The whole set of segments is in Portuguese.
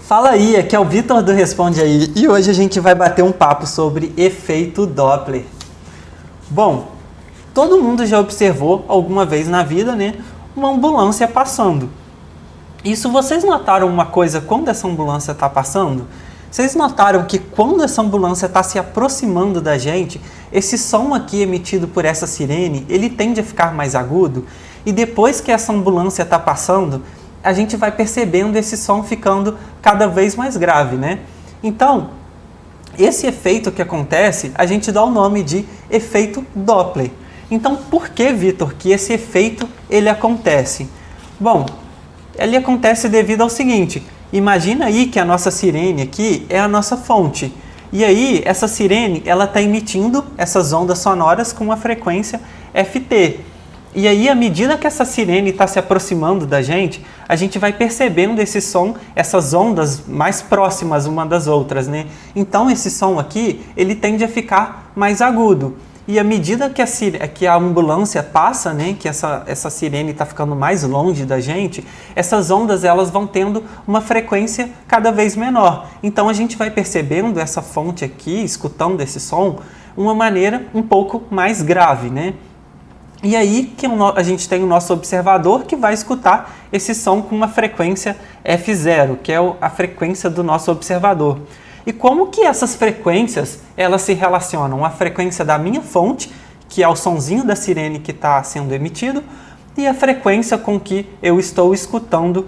Fala aí, aqui é o Vitor do Responde Aí e hoje a gente vai bater um papo sobre efeito Doppler. Bom, todo mundo já observou alguma vez na vida, né, uma ambulância passando. Isso vocês notaram uma coisa quando essa ambulância está passando? Vocês notaram que quando essa ambulância está se aproximando da gente, esse som aqui emitido por essa sirene, ele tende a ficar mais agudo e depois que essa ambulância está passando, a gente vai percebendo esse som ficando cada vez mais grave, né? Então, esse efeito que acontece, a gente dá o nome de efeito Doppler. Então, por que, Vitor, que esse efeito ele acontece? Bom, ele acontece devido ao seguinte: imagina aí que a nossa sirene aqui é a nossa fonte. E aí, essa sirene, ela está emitindo essas ondas sonoras com uma frequência FT. E aí, à medida que essa sirene está se aproximando da gente, a gente vai percebendo esse som, essas ondas mais próximas uma das outras, né? Então, esse som aqui, ele tende a ficar mais agudo. E à medida que a ambulância passa, né, que essa sirene está ficando mais longe da gente, essas ondas elas vão tendo uma frequência cada vez menor. Então, a gente vai percebendo essa fonte aqui, escutando esse som, uma maneira um pouco mais grave, né? E aí que a gente tem o nosso observador que vai escutar esse som com uma frequência F0, que é a frequência do nosso observador. E como que essas frequências elas se relacionam? A frequência da minha fonte, que é o sonzinho da sirene que está sendo emitido, e a frequência com que eu estou escutando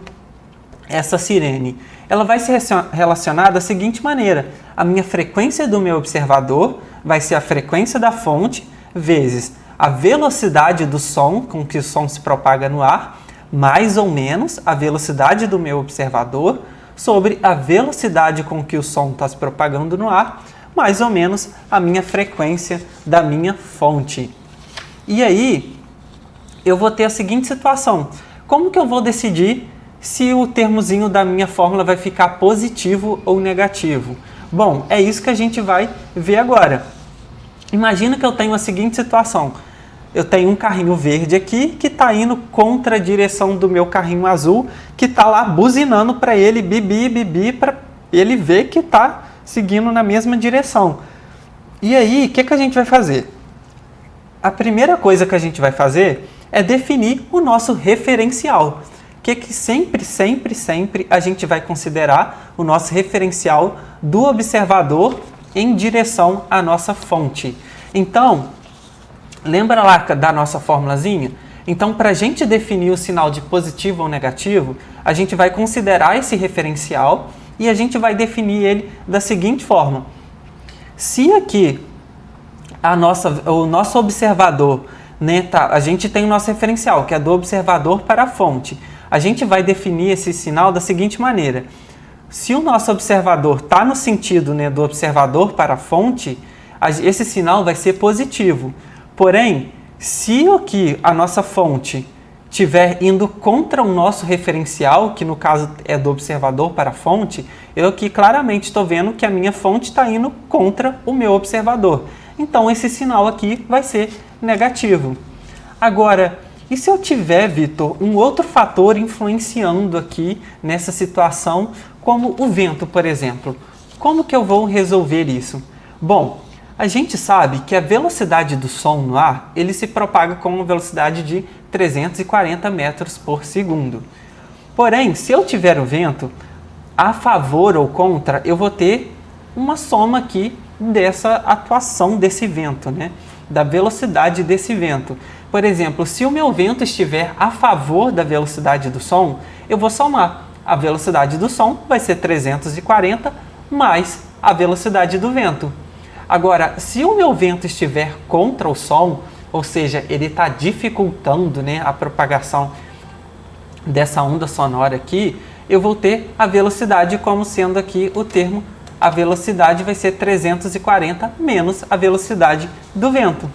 essa sirene. Ela vai se relacionar da seguinte maneira: a minha frequência do meu observador vai ser a frequência da fonte vezes a velocidade do som com que o som se propaga no ar, mais ou menos a velocidade do meu observador, sobre a velocidade com que o som está se propagando no ar, mais ou menos a minha frequência da minha fonte. E aí, eu vou ter a seguinte situação: como que eu vou decidir se o termozinho da minha fórmula vai ficar positivo ou negativo? Bom, é isso que a gente vai ver agora. Imagina que eu tenho a seguinte situação: eu tenho um carrinho verde aqui que está indo contra a direção do meu carrinho azul, que está lá buzinando para ele, bibi, bibi, para ele ver que está seguindo na mesma direção. E aí, o que a gente vai fazer? A primeira coisa que a gente vai fazer é definir o nosso referencial. Que sempre a gente vai considerar o nosso referencial do observador em direção à nossa fonte. Então, lembra lá da nossa formulazinha? Então, para a gente definir o sinal de positivo ou negativo, a gente vai considerar esse referencial e a gente vai definir ele da seguinte forma: se aqui o nosso observador, né, a gente tem o nosso referencial, que é do observador para a fonte, a gente vai definir esse sinal da seguinte maneira: se o nosso observador está no sentido, né, do observador para a fonte, esse sinal vai ser positivo. Porém, se aqui a nossa fonte estiver indo contra o nosso referencial, que no caso é do observador para a fonte, eu aqui claramente estou vendo que a minha fonte está indo contra o meu observador. Então, esse sinal aqui vai ser negativo. Agora, e se eu tiver, Vitor, um outro fator influenciando aqui nessa situação, como o vento, por exemplo? Como que eu vou resolver isso? Bom, a gente sabe que a velocidade do som no ar, ele se propaga com uma velocidade de 340 metros por segundo. Porém, se eu tiver o vento, a favor ou contra, eu vou ter uma soma aqui dessa atuação desse vento, né? Da velocidade desse vento. Por exemplo, se o meu vento estiver a favor da velocidade do som, eu vou somar. A velocidade do som vai ser 340 mais a velocidade do vento. Agora, se o meu vento estiver contra o som, ou seja, ele está dificultando, né, a propagação dessa onda sonora aqui, eu vou ter a velocidade como sendo aqui o termo, a velocidade vai ser 340 menos a velocidade do vento.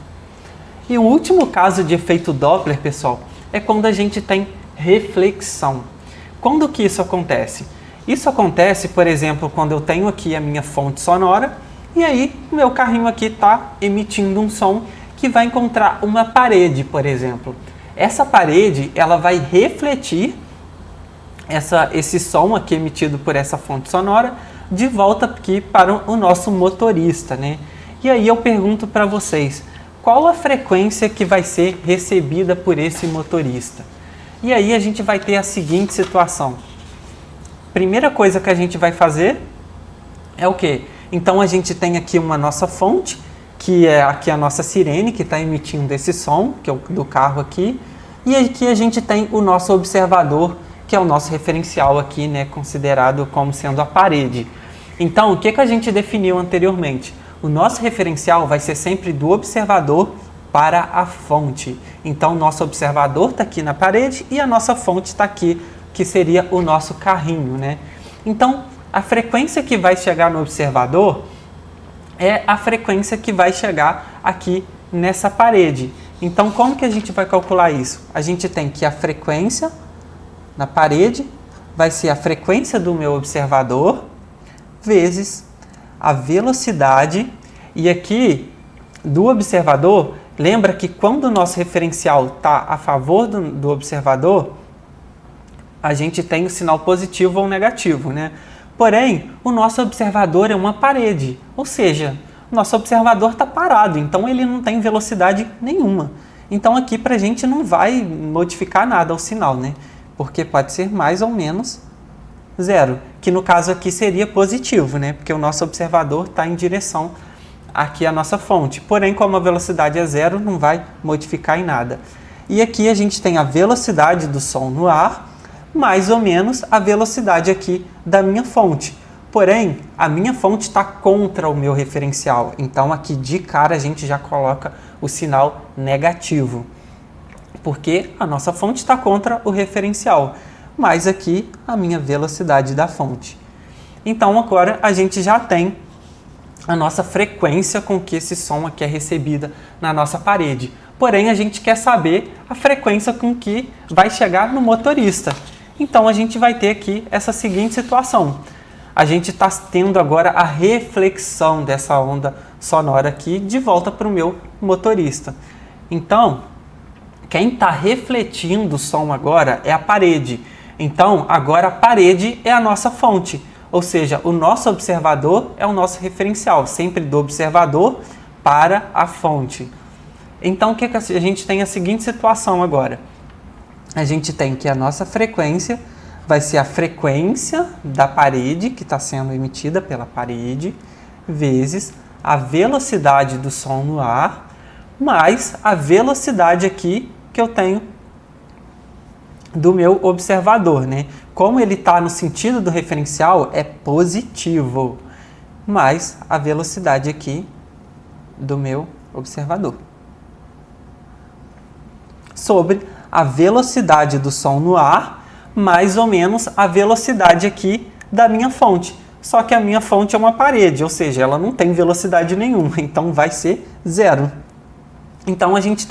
E o último caso de efeito Doppler, pessoal, é quando a gente tem reflexão. Quando que isso acontece? Isso acontece, por exemplo, quando eu tenho aqui a minha fonte sonora, e aí o meu carrinho aqui está emitindo um som que vai encontrar uma parede, por exemplo. Essa parede ela vai refletir esse som aqui emitido por essa fonte sonora de volta aqui para o nosso motorista, né? E aí eu pergunto para vocês, qual a frequência que vai ser recebida por esse motorista? E aí a gente vai ter a seguinte situação. Primeira coisa que a gente vai fazer é o quê? Então a gente tem aqui uma nossa fonte, que é aqui a nossa sirene, que está emitindo esse som, que é o do carro aqui. E aqui a gente tem o nosso observador, que é o nosso referencial aqui, né, considerado como sendo a parede. Então, o que a gente definiu anteriormente? O nosso referencial vai ser sempre do observador para a fonte. Então, o nosso observador está aqui na parede e a nossa fonte está aqui, que seria o nosso carrinho, né? Então, a frequência que vai chegar no observador é a frequência que vai chegar aqui nessa parede. Então, como que a gente vai calcular isso? A gente tem que a frequência na parede vai ser a frequência do meu observador vezes a velocidade. E aqui, do observador, lembra que quando o nosso referencial está a favor do observador, a gente tem o sinal positivo ou negativo, né? Porém, o nosso observador é uma parede, ou seja, o nosso observador está parado, então ele não tem velocidade nenhuma. Então aqui para a gente não vai modificar nada o sinal, né? Porque pode ser mais ou menos zero, que no caso aqui seria positivo, né? Porque o nosso observador está em direção aqui à nossa fonte. Porém, como a velocidade é zero, não vai modificar em nada. E aqui a gente tem a velocidade do som no ar, mais ou menos a velocidade aqui da minha fonte. Porém, a minha fonte está contra o meu referencial. Então, aqui de cara a gente já coloca o sinal negativo. Porque a nossa fonte está contra o referencial. Mas aqui a minha velocidade da fonte. Então, agora a gente já tem a nossa frequência com que esse som aqui é recebida na nossa parede. Porém, a gente quer saber a frequência com que vai chegar no motorista. Então, a gente vai ter aqui essa seguinte situação. A gente está tendo agora a reflexão dessa onda sonora aqui de volta para o meu motorista. Então, quem está refletindo o som agora é a parede. Então, agora a parede é a nossa fonte. Ou seja, o nosso observador é o nosso referencial, sempre do observador para a fonte. Então, o que a gente tem a seguinte situação agora? A gente tem que a nossa frequência vai ser a frequência da parede, que está sendo emitida pela parede, vezes a velocidade do som no ar, mais a velocidade aqui que eu tenho do meu observador, né? Como ele está no sentido do referencial, é positivo, mais a velocidade aqui do meu observador. Sobre a velocidade do som no ar, mais ou menos a velocidade aqui da minha fonte. Só que a minha fonte é uma parede, ou seja, ela não tem velocidade nenhuma, então vai ser zero. Então a gente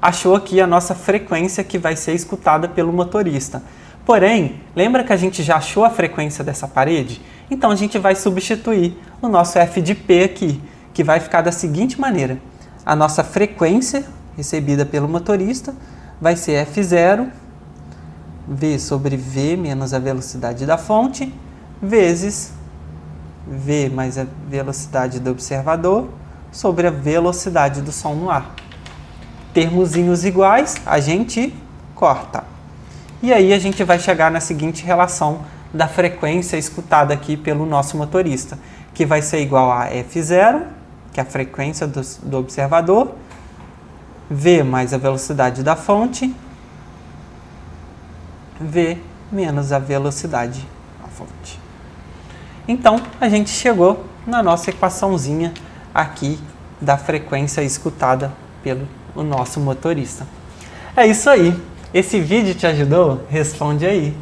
achou aqui a nossa frequência que vai ser escutada pelo motorista. Porém, lembra que a gente já achou a frequência dessa parede? Então a gente vai substituir o nosso f de p aqui, que vai ficar da seguinte maneira. A nossa frequência recebida pelo motorista vai ser f0, v sobre v menos a velocidade da fonte, vezes v mais a velocidade do observador sobre a velocidade do som no ar. Termozinhos iguais, a gente corta. E aí a gente vai chegar na seguinte relação da frequência escutada aqui pelo nosso motorista, que vai ser igual a f0, que é a frequência do observador, v mais a velocidade da fonte, v menos a velocidade da fonte. Então, a gente chegou na nossa equaçãozinha aqui da frequência escutada pelo nosso motorista. É isso aí. Esse vídeo te ajudou? Responde aí.